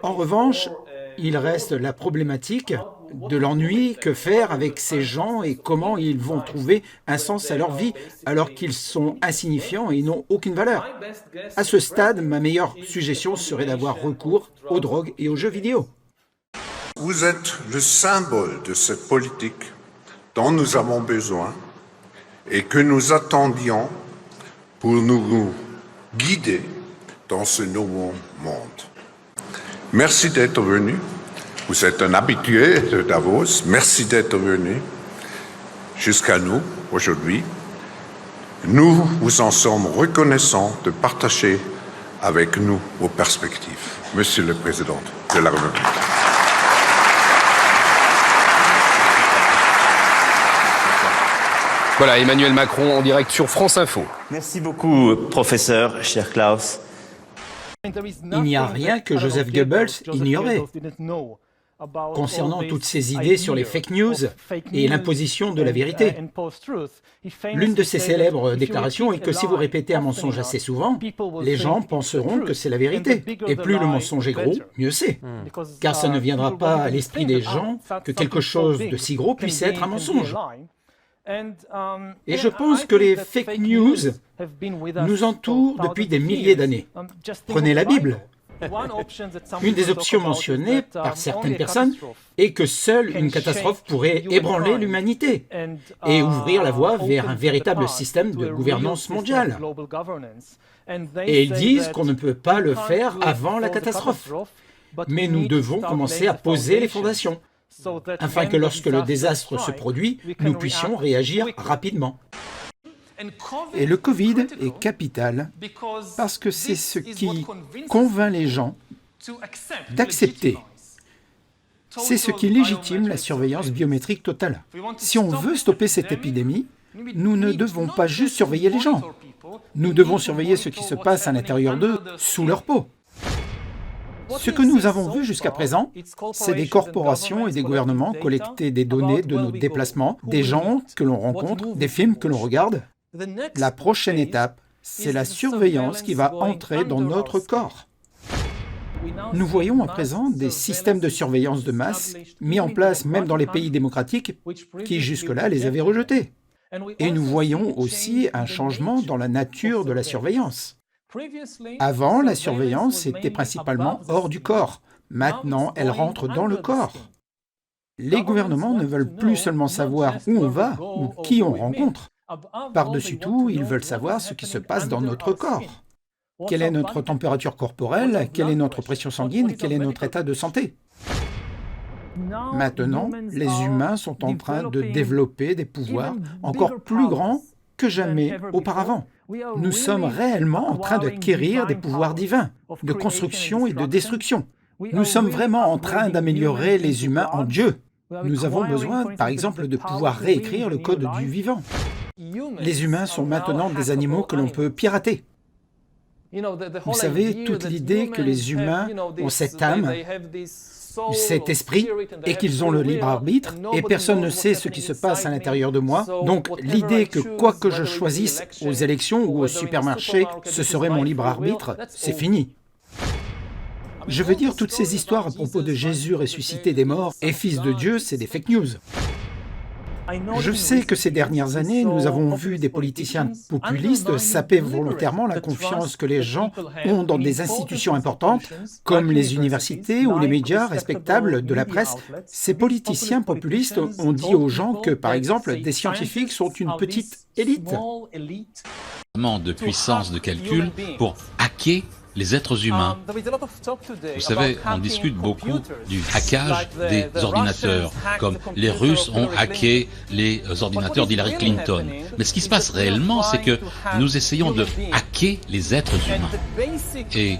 En revanche, il reste la problématique de l'ennui. Que faire avec ces gens et comment ils vont trouver un sens à leur vie alors qu'ils sont insignifiants et n'ont aucune valeur? À ce stade, ma meilleure suggestion serait d'avoir recours aux drogues et aux jeux vidéo. Vous êtes le symbole de cette politique dont nous avons besoin et que nous attendions pour nous guider dans ce nouveau monde. Merci d'être venu. Vous êtes un habitué de Davos. Merci d'être venu jusqu'à nous aujourd'hui. Nous vous en sommes reconnaissants de partager avec nous vos perspectives. Monsieur le Président de la République. Voilà, Emmanuel Macron en direct sur France Info. Merci beaucoup, professeur, cher Klaus. Il n'y a rien que Joseph Goebbels ignorait concernant toutes ces idées sur les fake news et l'imposition de la vérité. L'une de ses célèbres déclarations est que si vous répétez un mensonge assez souvent, les gens penseront que c'est la vérité. Et plus le mensonge est gros, mieux c'est. Car ça ne viendra pas à l'esprit des gens que quelque chose de si gros puisse être un mensonge. Et je pense que les fake news nous entourent depuis des milliers d'années. Prenez la Bible. Une des options mentionnées par certaines personnes est que seule une catastrophe pourrait ébranler l'humanité et ouvrir la voie vers un véritable système de gouvernance mondiale. Et ils disent qu'on ne peut pas le faire avant la catastrophe. Mais nous devons commencer à poser les fondations, afin que lorsque le désastre se produit, nous puissions réagir rapidement. Et le Covid est capital parce que c'est ce qui convainc les gens d'accepter. C'est ce qui légitime la surveillance biométrique totale. Si on veut stopper cette épidémie, nous ne devons pas juste surveiller les gens. Nous devons surveiller ce qui se passe à l'intérieur d'eux, sous leur peau. Ce que nous avons vu jusqu'à présent, c'est des corporations et des gouvernements collecter des données de nos déplacements, des gens que l'on rencontre, des films que l'on regarde. La prochaine étape, c'est la surveillance qui va entrer dans notre corps. Nous voyons à présent des systèmes de surveillance de masse mis en place même dans les pays démocratiques qui jusque-là les avaient rejetés. Et nous voyons aussi un changement dans la nature de la surveillance. Avant, la surveillance était principalement hors du corps. Maintenant, elle rentre dans le corps. Les gouvernements ne veulent plus seulement savoir où on va ou qui on rencontre. Par-dessus tout, ils veulent savoir ce qui se passe dans notre corps. Quelle est notre température corporelle? Quelle est notre pression sanguine? Quel est notre état de santé? Maintenant, les humains sont en train de développer des pouvoirs encore plus grands que jamais auparavant. Nous sommes réellement en train d'acquérir des pouvoirs divins, de construction et de destruction. Nous sommes vraiment en train d'améliorer les humains en Dieu. Nous avons besoin, par exemple, de pouvoir réécrire le code du vivant. Les humains sont maintenant des animaux que l'on peut pirater. Vous savez, toute l'idée que les humains ont cette âme, cet esprit, et qu'ils ont le libre arbitre, et personne ne sait ce qui se passe à l'intérieur de moi. Donc l'idée que quoi que je choisisse aux élections ou au supermarché, ce serait mon libre arbitre, c'est fini. Je veux dire, toutes ces histoires à propos de Jésus ressuscité des morts et fils de Dieu, c'est des fake news. Je sais que ces dernières années, nous avons vu des politiciens populistes saper volontairement la confiance que les gens ont dans des institutions importantes, comme les universités ou les médias respectables de la presse. Ces politiciens populistes ont dit aux gens que, par exemple, des scientifiques sont une petite élite. De puissance de calcul pour hacker les êtres humains. Vous savez, on discute beaucoup du hackage des ordinateurs, comme les Russes ont hacké les ordinateurs d'Hillary Clinton. Mais ce qui se passe réellement, c'est que nous essayons de hacker les êtres humains. Et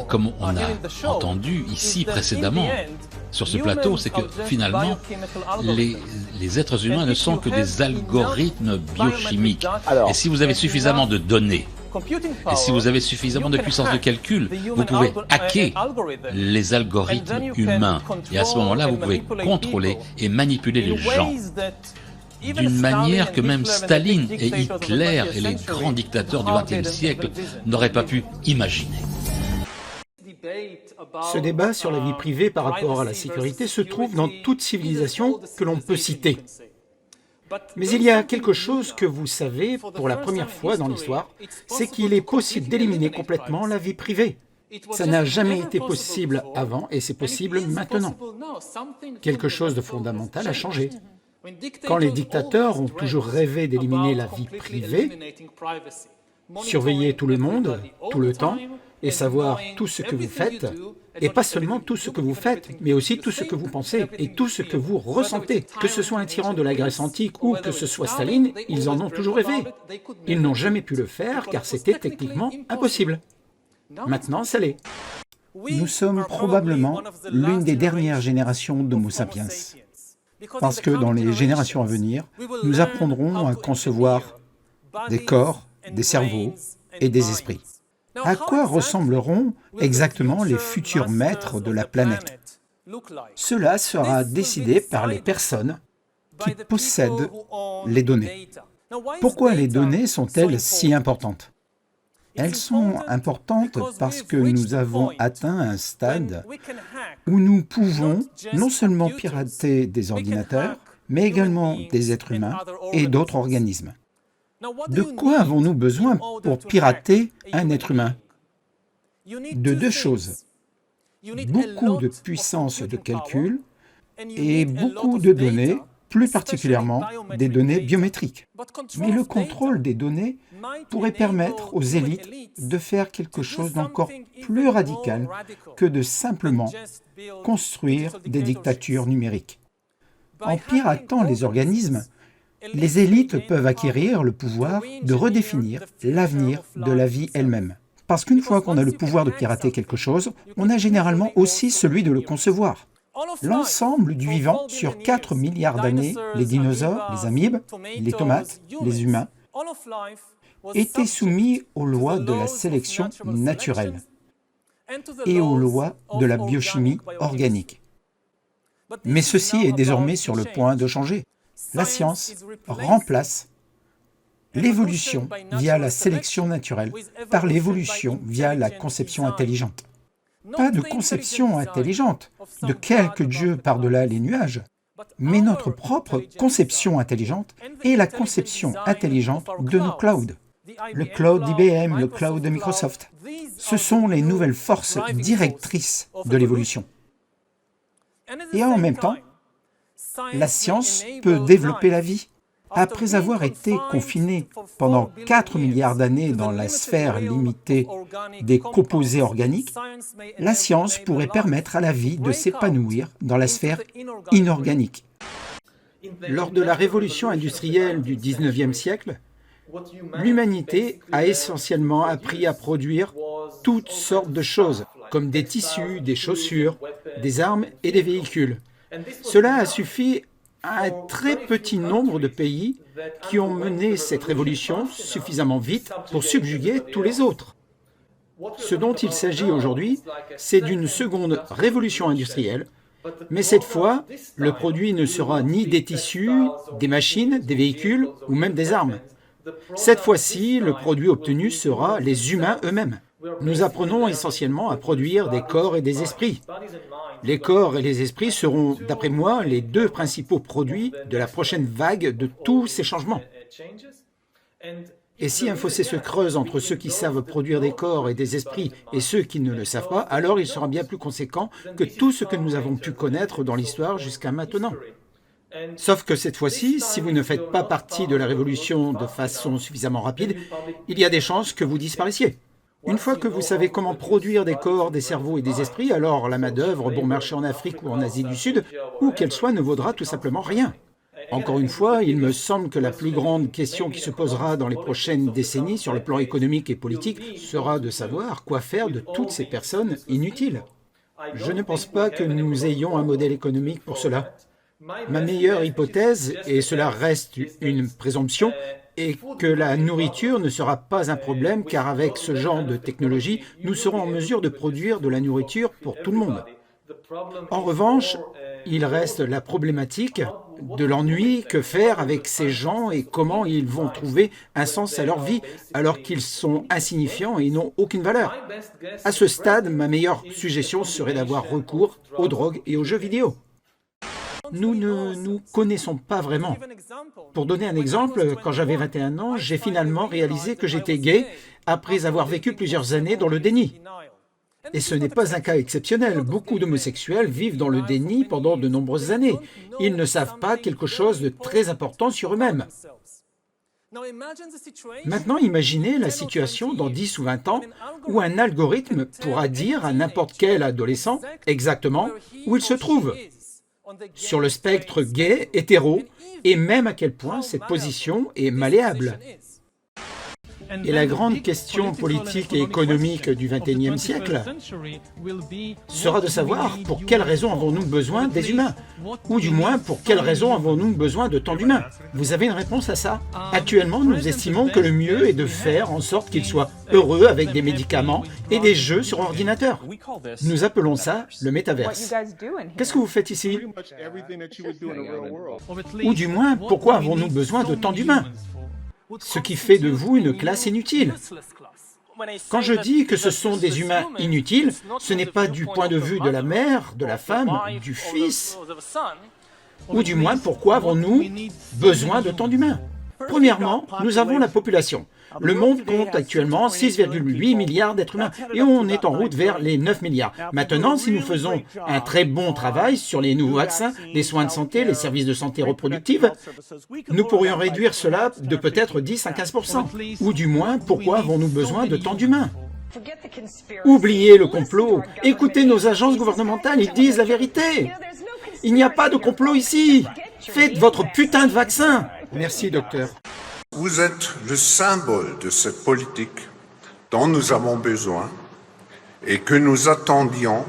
comme on a entendu ici précédemment, sur ce plateau, c'est que finalement, les êtres humains ne sont que des algorithmes biochimiques. Et si vous avez suffisamment de données, et si vous avez suffisamment de puissance de calcul, vous pouvez hacker les algorithmes humains. Et à ce moment-là, vous pouvez contrôler et manipuler les gens d'une manière que même Staline et Hitler et les grands dictateurs du XXe siècle n'auraient pas pu imaginer. Ce débat sur la vie privée par rapport à la sécurité se trouve dans toute civilisation que l'on peut citer. Mais il y a quelque chose que vous savez pour la première fois dans l'histoire, c'est qu'il est possible d'éliminer complètement la vie privée. Ça n'a jamais été possible avant et c'est possible maintenant. Quelque chose de fondamental a changé. Quand les dictateurs ont toujours rêvé d'éliminer la vie privée, surveiller tout le monde, tout le temps, et savoir tout ce que vous faites, et pas seulement tout ce que vous faites, mais aussi tout ce que vous pensez, et tout ce que vous ressentez. Que ce soit un tyran de la Grèce antique ou que ce soit Staline, ils en ont toujours rêvé. Ils n'ont jamais pu le faire car c'était techniquement impossible. Maintenant, ça l'est. Nous sommes probablement l'une des dernières générations d'Homo sapiens. Parce que dans les générations à venir, nous apprendrons à concevoir des corps, des cerveaux et des esprits. À quoi ressembleront exactement les futurs maîtres de la planète? Cela sera décidé par les personnes qui possèdent les données. Pourquoi les données sont-elles si importantes? Elles sont importantes parce que nous avons atteint un stade où nous pouvons non seulement pirater des ordinateurs, mais également des êtres humains et d'autres organismes. De quoi avons-nous besoin pour pirater un être humain? De deux choses. Beaucoup de puissance de calcul et beaucoup de données, plus particulièrement des données biométriques. Mais le contrôle des données pourrait permettre aux élites de faire quelque chose d'encore plus radical que de simplement construire des dictatures numériques. En piratant les organismes, les élites peuvent acquérir le pouvoir de redéfinir l'avenir de la vie elle-même. Parce qu'une fois qu'on a le pouvoir de pirater quelque chose, on a généralement aussi celui de le concevoir. L'ensemble du vivant sur 4 milliards d'années, les dinosaures, les amibes, les tomates, les humains, étaient soumis aux lois de la sélection naturelle et aux lois de la biochimie organique. Mais ceci est désormais sur le point de changer. La science remplace l'évolution via la sélection naturelle par l'évolution via la conception intelligente. Pas de conception intelligente de quelque dieu par-delà les nuages, mais notre propre conception intelligente et la conception intelligente de nos clouds. Le cloud d'IBM, le cloud de Microsoft. Ce sont les nouvelles forces directrices de l'évolution. Et en même temps, la science peut développer la vie. Après avoir été confinée pendant 4 milliards d'années dans la sphère limitée des composés organiques, la science pourrait permettre à la vie de s'épanouir dans la sphère inorganique. Lors de la révolution industrielle du 19e siècle, l'humanité a essentiellement appris à produire toutes sortes de choses, comme des tissus, des chaussures, des armes et des véhicules. Cela a suffi à un très petit nombre de pays qui ont mené cette révolution suffisamment vite pour subjuguer tous les autres. Ce dont il s'agit aujourd'hui, c'est d'une seconde révolution industrielle, mais cette fois, le produit ne sera ni des tissus, des machines, des véhicules ou même des armes. Cette fois-ci, le produit obtenu sera les humains eux-mêmes. Nous apprenons essentiellement à produire des corps et des esprits. Les corps et les esprits seront, d'après moi, les deux principaux produits de la prochaine vague de tous ces changements. Et si un fossé se creuse entre ceux qui savent produire des corps et des esprits et ceux qui ne le savent pas, alors il sera bien plus conséquent que tout ce que nous avons pu connaître dans l'histoire jusqu'à maintenant. Sauf que cette fois-ci, si vous ne faites pas partie de la révolution de façon suffisamment rapide, il y a des chances que vous disparaissiez. Une fois que vous savez comment produire des corps, des cerveaux et des esprits, alors la main-d'œuvre bon marché en Afrique ou en Asie du Sud, où qu'elle soit, ne vaudra tout simplement rien. Encore une fois, il me semble que la plus grande question qui se posera dans les prochaines décennies sur le plan économique et politique sera de savoir quoi faire de toutes ces personnes inutiles. Je ne pense pas que nous ayons un modèle économique pour cela. Ma meilleure hypothèse, et cela reste une présomption, est que la nourriture ne sera pas un problème car avec ce genre de technologie, nous serons en mesure de produire de la nourriture pour tout le monde. En revanche, il reste la problématique de l'ennui, que faire avec ces gens et comment ils vont trouver un sens à leur vie alors qu'ils sont insignifiants et n'ont aucune valeur. À ce stade, ma meilleure suggestion serait d'avoir recours aux drogues et aux jeux vidéo. Nous ne nous connaissons pas vraiment. Pour donner un exemple, quand j'avais 21 ans, j'ai finalement réalisé que j'étais gay après avoir vécu plusieurs années dans le déni. Et ce n'est pas un cas exceptionnel. Beaucoup d'homosexuels vivent dans le déni pendant de nombreuses années. Ils ne savent pas quelque chose de très important sur eux-mêmes. Maintenant, imaginez la situation dans 10 ou 20 ans où un algorithme pourra dire à n'importe quel adolescent exactement où il se trouve, sur le spectre gay, hétéro, et même à quel point cette position est malléable. Et la grande question politique et économique du XXIe siècle sera de savoir pour quelles raisons avons-nous besoin des humains, ou du moins pour quelles raisons avons-nous besoin de tant d'humains. Vous avez une réponse à ça? Actuellement, nous estimons que le mieux est de faire en sorte qu'ils soient heureux avec des médicaments et des jeux sur ordinateur. Nous appelons ça le métaverse. Qu'est-ce que vous faites ici? Ou du moins, pourquoi avons-nous besoin de tant d'humains? Ce qui fait de vous une classe inutile. Quand je dis que ce sont des humains inutiles, ce n'est pas du point de vue de la mère, de la femme, du fils. Ou du moins, pourquoi avons-nous besoin de tant d'humains? Premièrement, nous avons la population. Le monde compte actuellement 6,8 milliards d'êtres humains et on est en route vers les 9 milliards. Maintenant, si nous faisons un très bon travail sur les nouveaux vaccins, les soins de santé, les services de santé reproductive, nous pourrions réduire cela de peut-être 10 à 15%. Ou du moins, pourquoi avons-nous besoin de tant d'humains? Oubliez le complot. Écoutez nos agences gouvernementales, ils disent la vérité. Il n'y a pas de complot ici. Faites votre putain de vaccin. Merci, docteur. Vous êtes le symbole de cette politique dont nous avons besoin et que nous attendions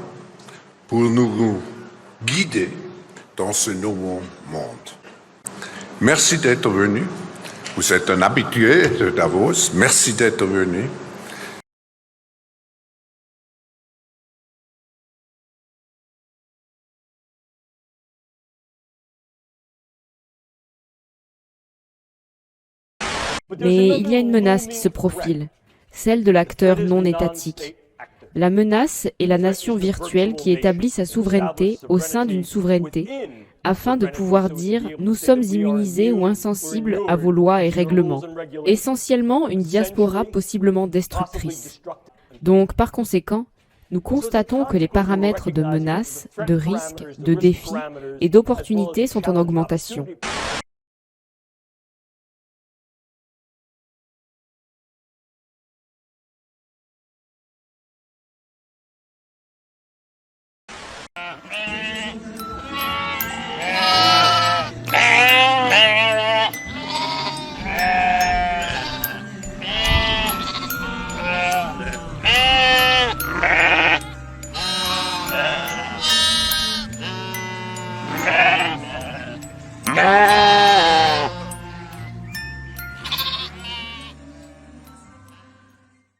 pour nous guider dans ce nouveau monde. Merci d'être venu. Vous êtes un habitué de Davos. Merci d'être venu. Mais il y a une menace qui se profile, celle de l'acteur non étatique. La menace est la nation virtuelle qui établit sa souveraineté au sein d'une souveraineté, afin de pouvoir dire « nous sommes immunisés ou insensibles à vos lois et règlements », essentiellement une diaspora possiblement destructrice. Donc, par conséquent, nous constatons que les paramètres de menace, de risque, de défi et d'opportunité sont en augmentation.